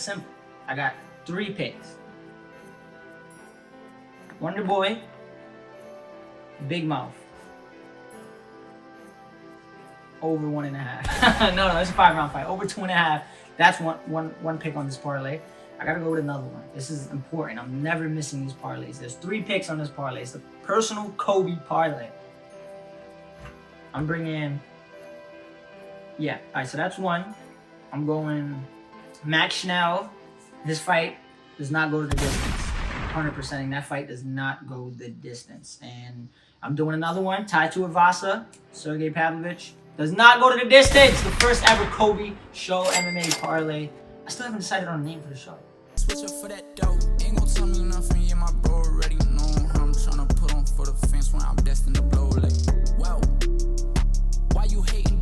simple. I got 3 picks. Wonder Boy, Big Mouth. Over 1.5. no, it's a 5-round fight. Over 2.5. That's one pick on this parlay. I gotta go with another one. This is important. I'm never missing these parlays. There's 3 picks on this parlay. It's the personal Kobe parlay. I'm bringing... Yeah, alright, so that's one. I'm going Max Schnell. This fight does not go to the distance. 100%ing that fight does not go the distance. And I'm doing another one. Tai Tuivasa, Sergey Pavlovich. Does not go to the distance. The first ever Kobe Show MMA parlay. I still haven't decided on a name for the show. Switch up for that dough. Ain't gon' tell me nothing. Yeah, my bro already know how I'm tryna put on for the fence when I'm destined to blow. Like, wow. Why you hating?